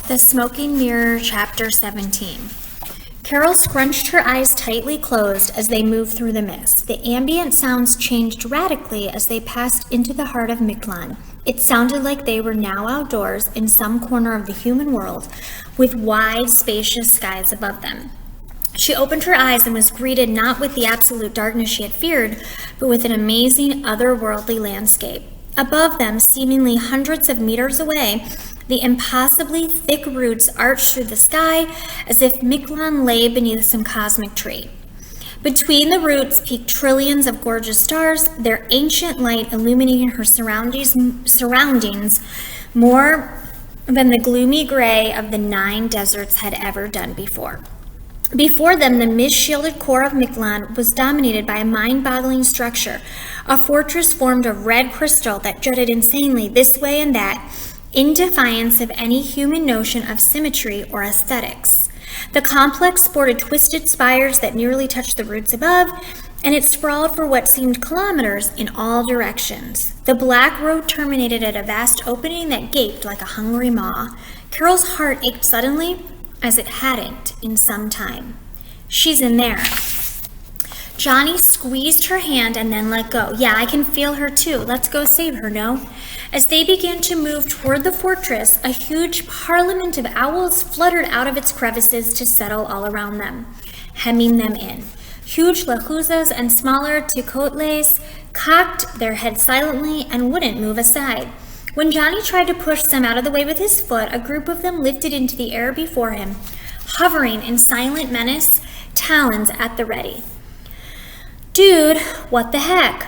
The Smoking Mirror, Chapter 17. Carol scrunched her eyes tightly closed as they moved through the mist. The ambient sounds changed radically as they passed into the heart of Miklan. It sounded like they were now outdoors in some corner of the human world, with wide, spacious skies above them. She opened her eyes and was greeted not with the absolute darkness she had feared, but with an amazing, otherworldly landscape. Above them, seemingly hundreds of meters away, the impossibly thick roots arched through the sky as if Miklan lay beneath some cosmic tree. Between the roots peeked trillions of gorgeous stars, their ancient light illuminating her surroundings more than the gloomy gray of the 9 deserts had ever done before. Before them, the mist-shielded core of Miklan was dominated by a mind-boggling structure, a fortress formed of red crystal that jutted insanely this way and that, in defiance of any human notion of symmetry or aesthetics. The complex sported twisted spires that nearly touched the roots above, and it sprawled for what seemed kilometers in all directions. The black road terminated at a vast opening that gaped like a hungry maw. Carol's heart ached suddenly, as it hadn't in some time. "She's in there." Johnny squeezed her hand and then let go. "Yeah, I can feel her too. Let's go save her, no?" As they began to move toward the fortress, a huge parliament of owls fluttered out of its crevices to settle all around them, hemming them in. Huge lahuzas and smaller tecotles cocked their heads silently and wouldn't move aside. When Johnny tried to push some out of the way with his foot, a group of them lifted into the air before him, hovering in silent menace, talons at the ready. "Dude, what the heck?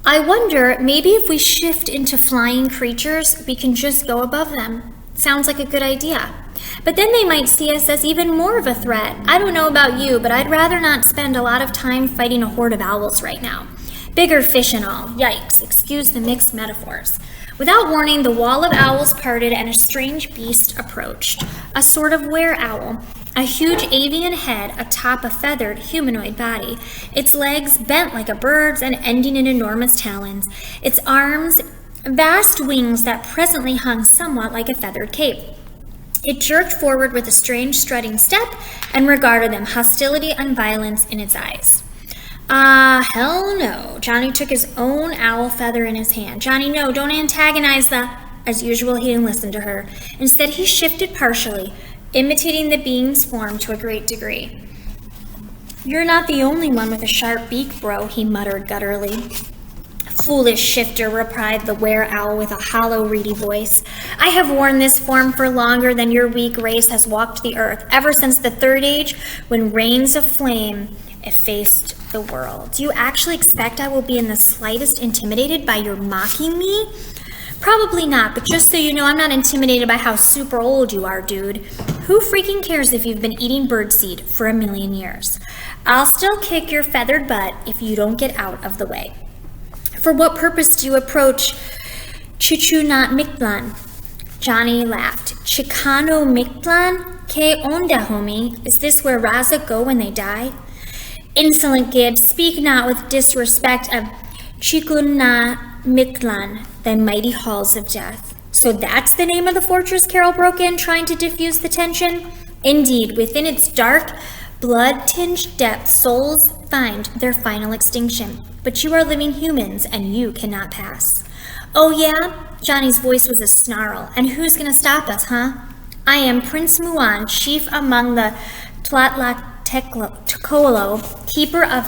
I wonder, maybe if we shift into flying creatures, we can just go above them. Sounds like a good idea. But then they might see us as even more of a threat. I don't know about you, but I'd rather not spend a lot of time fighting a horde of owls right now. Bigger fish and all. Yikes, excuse the mixed metaphors." Without warning, the wall of owls parted and a strange beast approached, a sort of were-owl, a huge avian head atop a feathered humanoid body, its legs bent like a bird's and ending in enormous talons, its arms vast wings that presently hung somewhat like a feathered cape. It jerked forward with a strange strutting step and regarded them, hostility and violence in its eyes. Hell no. Johnny took his own owl feather in his hand. "Johnny, no, don't antagonize the..." As usual, he didn't listen to her. Instead, he shifted partially, imitating the being's form to a great degree. "You're not the only one with a sharp beak, bro," he muttered gutturally. "Foolish shifter," replied the were-owl with a hollow, reedy voice. "I have worn this form for longer than your weak race has walked the earth, ever since the Third Age, when rains of flame effaced the world. Do you actually expect I will be in the slightest intimidated by your mocking me?" "Probably not, but just so you know, I'm not intimidated by how super old you are, dude. Who freaking cares if you've been eating birdseed for 1,000,000 years? I'll still kick your feathered butt if you don't get out of the way." "For what purpose do you approach Chichunat Miklan?" Johnny laughed. "Chicano Miklan? Que onda, homie? Is this where Raza go when they die?" "Insolent Gib, speak not with disrespect of Chicunat Miklan, the mighty halls of death." "So that's the name of the fortress?" Carol broke in, trying to diffuse the tension. "Indeed, within its dark, blood-tinged depths, souls find their final extinction. But you are living humans, and you cannot pass." "Oh yeah?" Johnny's voice was a snarl. "And who's gonna stop us, huh?" "I am Prince Muan, chief among the Tlatlactecolo, keeper of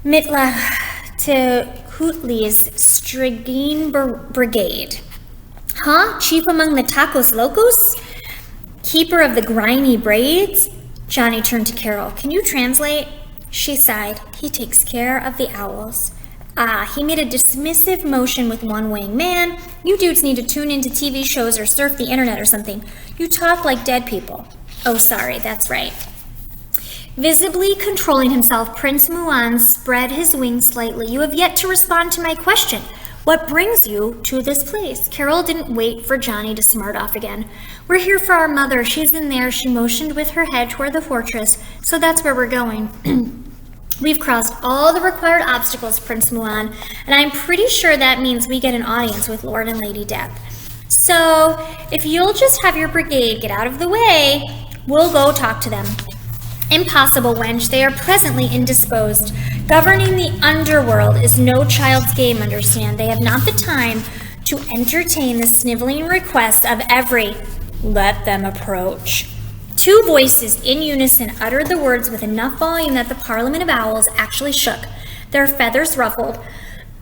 Mitlactecutli's Strigine Brigade." "Huh? Chief among the Tacos Locos? Keeper of the grimy braids?" Johnny turned to Carol. "Can you translate?" She sighed. "He takes care of the owls." He made a dismissive motion with one wing. "Man, you dudes need to tune into TV shows or surf the internet or something. You talk like dead people." "Oh, sorry, that's right." Visibly controlling himself, Prince Muan spread his wings slightly. "You have yet to respond to my question. What brings you to this place?" Carol didn't wait for Johnny to smart off again. "We're here for our mother. She's in there." She motioned with her head toward the fortress. "So that's where we're going." "We've crossed all the required obstacles, Prince Muan, and I'm pretty sure that means we get an audience with Lord and Lady Death. So if you'll just have your brigade get out of the way, we'll go talk to them. Impossible, wench. They are presently indisposed. Governing the underworld is no child's game, understand. They have not the time to entertain the sniveling requests of every "let them approach." Two voices in unison uttered the words with enough volume that the Parliament of Owls actually shook, their feathers ruffled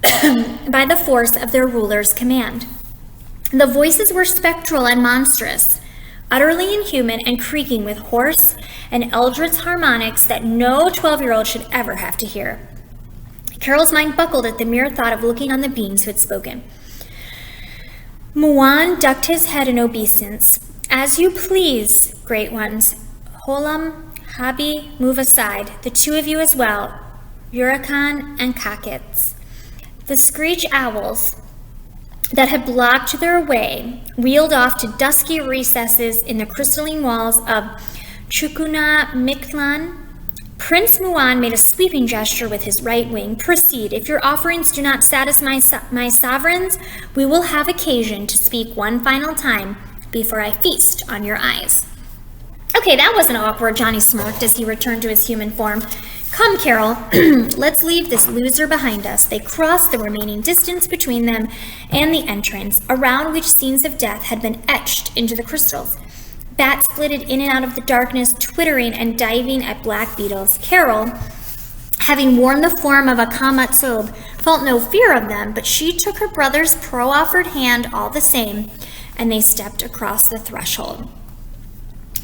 by the force of their ruler's command. The voices were spectral and monstrous, utterly inhuman and creaking with hoarse and eldritch harmonics that no 12-year-old should ever have to hear. Carol's mind buckled at the mere thought of looking on the beings who had spoken. Muan ducked his head in obeisance. "As you please, great ones. Holam, Habi, move aside. The two of you as well, Huracan and Kakits." The screech owls that had blocked their way wheeled off to dusky recesses in the crystalline walls of Chukuna Mictlan. Prince Muan made a sweeping gesture with his right wing. "Proceed. If your offerings do not satisfy my sovereigns, we will have occasion to speak one final time before I feast on your eyes." Okay, that wasn't awkward, Johnny smirked as he returned to his human form. "Come, Carol, let's leave this loser behind us." They crossed the remaining distance between them and the entrance, around which scenes of death had been etched into the crystals. Bats flitted in and out of the darkness, twittering and diving at black beetles. Carol, having worn the form of a Kamatsob, felt no fear of them, but she took her brother's pro-offered hand all the same, and they stepped across the threshold.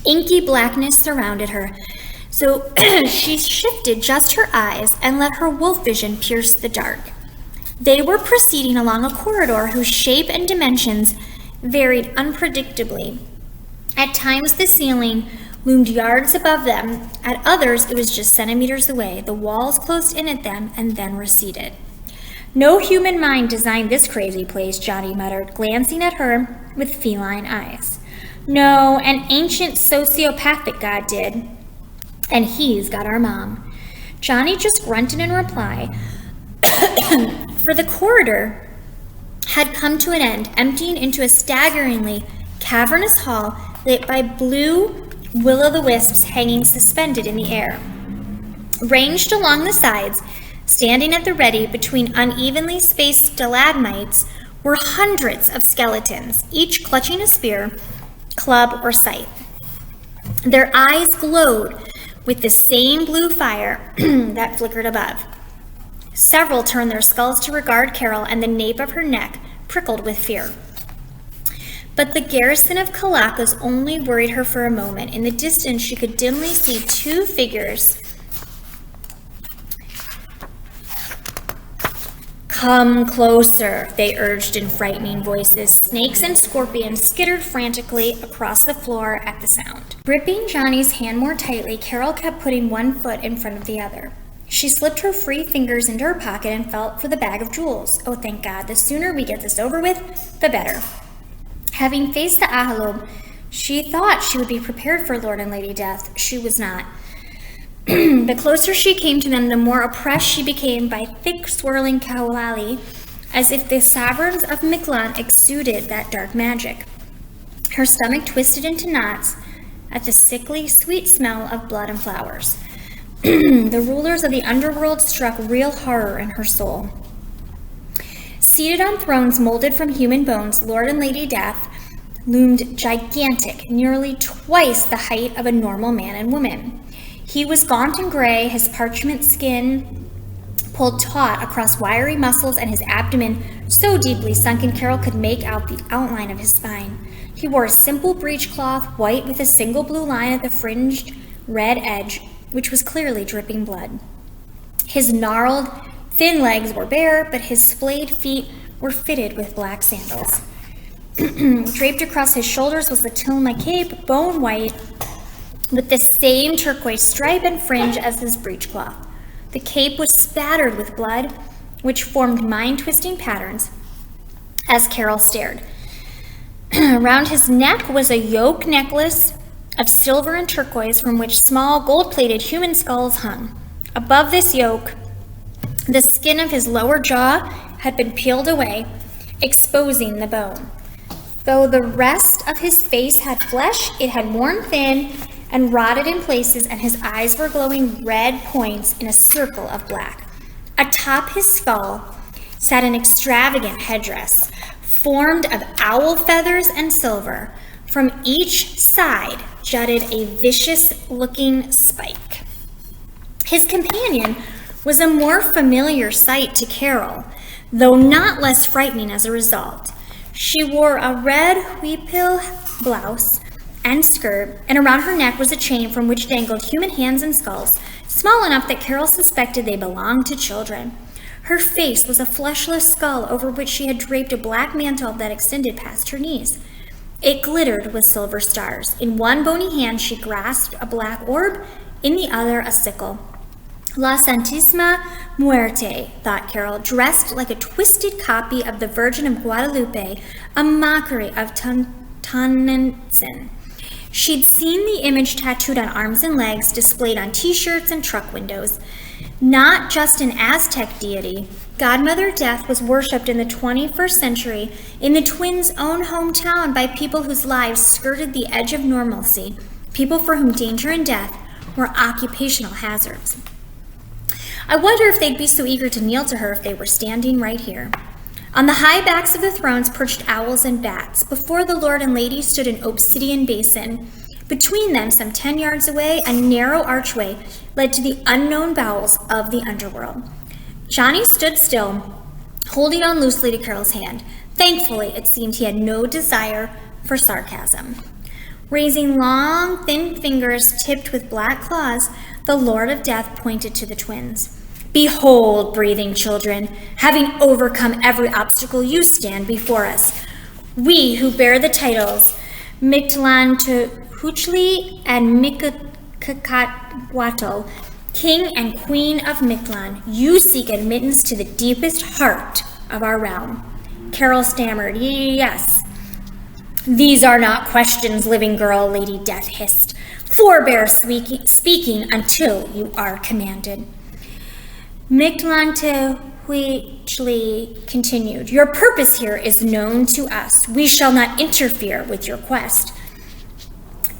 Inky blackness surrounded her, so she shifted just her eyes and let her wolf vision pierce the dark. They were proceeding along a corridor whose shape and dimensions varied unpredictably. At times the ceiling loomed yards above them, at others it was just centimeters away. The walls closed in at them and then receded. "No human mind designed this crazy place," Johnny muttered, glancing at her with feline eyes. "No, an ancient sociopathic god did. And he's got our mom." Johnny just grunted in reply, for the corridor had come to an end, emptying into a staggeringly cavernous hall lit by blue will-o'-the-wisps hanging suspended in the air. Ranged along the sides, standing at the ready between unevenly spaced stalagmites, were hundreds of skeletons, each clutching a spear, club, or scythe. Their eyes glowed with the same blue fire that flickered above. Several turned their skulls to regard Carol, and the nape of her neck prickled with fear. But the garrison of Kalakas only worried her for a moment. In the distance, she could dimly see two figures. "Come closer," they urged in frightening voices. Snakes and scorpions skittered frantically across the floor at the sound. Gripping Johnny's hand more tightly, Carol kept putting one foot in front of the other. She slipped her free fingers into her pocket and felt for the bag of jewels. "Oh, thank God, the sooner we get this over with, the better." Having faced the Ahalob, she thought she would be prepared for Lord and Lady Death. She was not. The closer she came to them, the more oppressed she became by thick swirling kawali, as if the sovereigns of Miklan exuded that dark magic. Her stomach twisted into knots at the sickly, sweet smell of blood and flowers. The rulers of the underworld struck real horror in her soul. Seated on thrones molded from human bones, Lord and Lady Death loomed gigantic, nearly twice the height of a normal man and woman. He was gaunt and gray, his parchment skin pulled taut across wiry muscles, and his abdomen so deeply sunken Carol could make out the outline of his spine. He wore a simple breechcloth, white with a single blue line at the fringed red edge, which was clearly dripping blood. His gnarled, thin legs were bare, but his splayed feet were fitted with black sandals. Draped across his shoulders was the tilma cape, bone white, with the same turquoise stripe and fringe as his breechcloth. The cape was spattered with blood, which formed mind-twisting patterns as Carol stared. Around his neck was a yoke necklace of silver and turquoise from which small gold-plated human skulls hung. Above this yoke, the skin of his lower jaw had been peeled away, exposing the bone. Though the rest of his face had flesh, it had worn thin and rotted in places, and his eyes were glowing red points in a circle of black. Atop his skull sat an extravagant headdress formed of owl feathers and silver. From each side jutted a vicious-looking spike. His companion was a more familiar sight to Carol, though not less frightening as a result. She wore a red huipil blouse and skirt, and around her neck was a chain from which dangled human hands and skulls, small enough that Carol suspected they belonged to children. Her face was a fleshless skull over which she had draped a black mantle that extended past her knees. It glittered with silver stars. In one bony hand she grasped a black orb, in the other a sickle. La Santísima Muerte, thought Carol, dressed like a twisted copy of the Virgin of Guadalupe, a mockery of Tonantzin. She'd seen the image tattooed on arms and legs, displayed on t-shirts and truck windows. Not just an Aztec deity, Godmother Death was worshipped in the 21st century in the twins' own hometown by people whose lives skirted the edge of normalcy, people for whom danger and death were occupational hazards. I wonder if they'd be so eager to kneel to her if they were standing right here. On the high backs of the thrones perched owls and bats. Before the Lord and Lady stood an obsidian basin. Between them, some 10 yards away, a narrow archway led to the unknown bowels of the underworld. Johnny stood still, holding on loosely to Carol's hand. Thankfully, it seemed he had no desire for sarcasm. Raising long, thin fingers tipped with black claws, the Lord of Death pointed to the twins. Behold, breathing children, having overcome every obstacle, you stand before us. We who bear the titles Mictlantecuhtli and Mictlantecuhtli, King and Queen of Mictlan, you seek admittance to the deepest heart of our realm. Carol stammered, yes. These are not questions, living girl, Lady Death hissed. Forbear speaking until you are commanded. Mictlantecuhtli continued, your purpose here is known to us. We shall not interfere with your quest,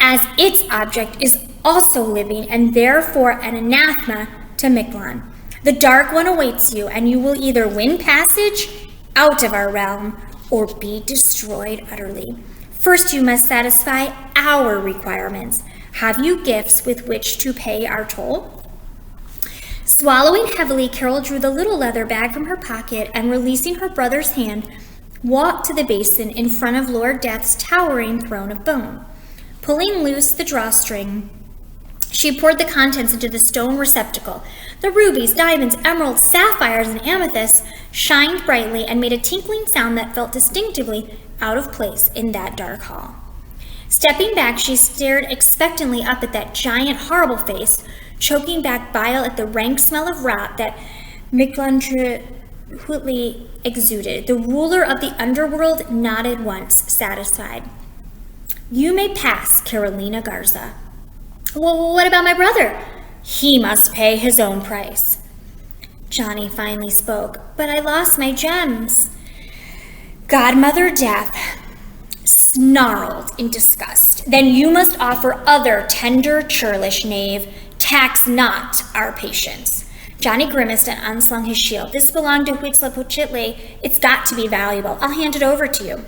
as its object is also living and therefore an anathema to Mictlan. The Dark One awaits you, and you will either win passage out of our realm or be destroyed utterly. First, you must satisfy our requirements. Have you gifts with which to pay our toll? Swallowing heavily, Carol drew the little leather bag from her pocket and, releasing her brother's hand, walked to the basin in front of Lord Death's towering throne of bone. Pulling loose the drawstring, she poured the contents into the stone receptacle. The rubies, diamonds, emeralds, sapphires, and amethysts shined brightly and made a tinkling sound that felt distinctively out of place in that dark hall. Stepping back, she stared expectantly up at that giant, horrible face, choking back bile at the rank smell of rot that Mictlantecuhtli exuded. The ruler of the underworld nodded once, satisfied. You may pass, Carolina Garza. Well, what about my brother? He must pay his own price. Johnny finally spoke, but I lost my gems. Godmother Death snarled in disgust. Then you must offer other tender, churlish knave. Tax not our patience. Johnny grimaced and unslung his shield. This belonged to Huitzilopochtli. It's got to be valuable. I'll hand it over to you.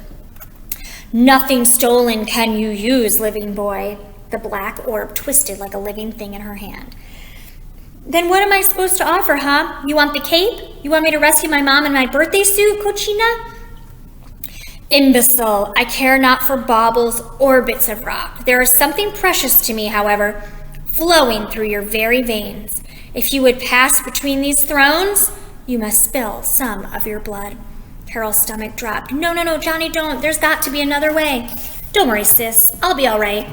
Nothing stolen can you use, living boy. The black orb twisted like a living thing in her hand. Then what am I supposed to offer, huh? You want the cape? You want me to rescue my mom in my birthday suit, Cochina? Imbecile, I care not for baubles or bits of rock. There is something precious to me, however, flowing through your very veins. If you would pass between these thrones, you must spill some of your blood. Carol's stomach dropped. No, Johnny, don't. There's got to be another way. Don't worry, sis. I'll be all right.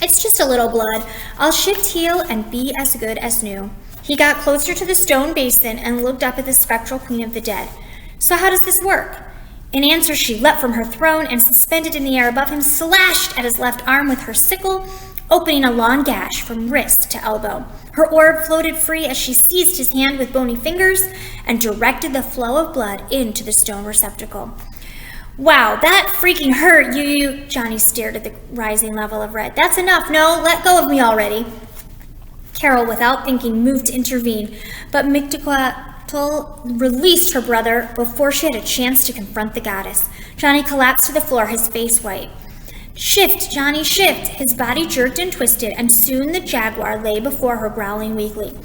It's just a little blood. I'll shift heel and be as good as new. He got closer to the stone basin and looked up at the spectral queen of the dead. So how does this work? In answer, she leapt from her throne and, suspended in the air above him, slashed at his left arm with her sickle, opening a long gash from wrist to elbow. Her orb floated free as she seized his hand with bony fingers and directed the flow of blood into the stone receptacle. Wow, that freaking hurt, you. Johnny stared at the rising level of red. That's enough. No, let go of me already. Carol, without thinking, moved to intervene, but Mictlantecuhtli released her brother before she had a chance to confront the goddess. Johnny collapsed to the floor, his face white. Shift, Johnny, shift! His body jerked and twisted, and soon the jaguar lay before her, growling weakly.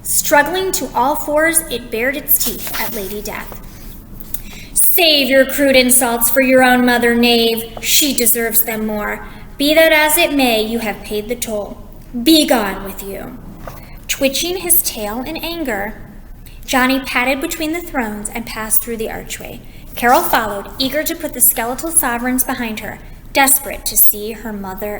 Struggling to all fours, it bared its teeth at Lady Death. Save your crude insults for your own mother, knave. She deserves them more. Be that as it may, you have paid the toll. Be gone with you. Twitching his tail in anger, Johnny padded between the thrones and passed through the archway. Carol followed, eager to put the skeletal sovereigns behind her, desperate to see her mother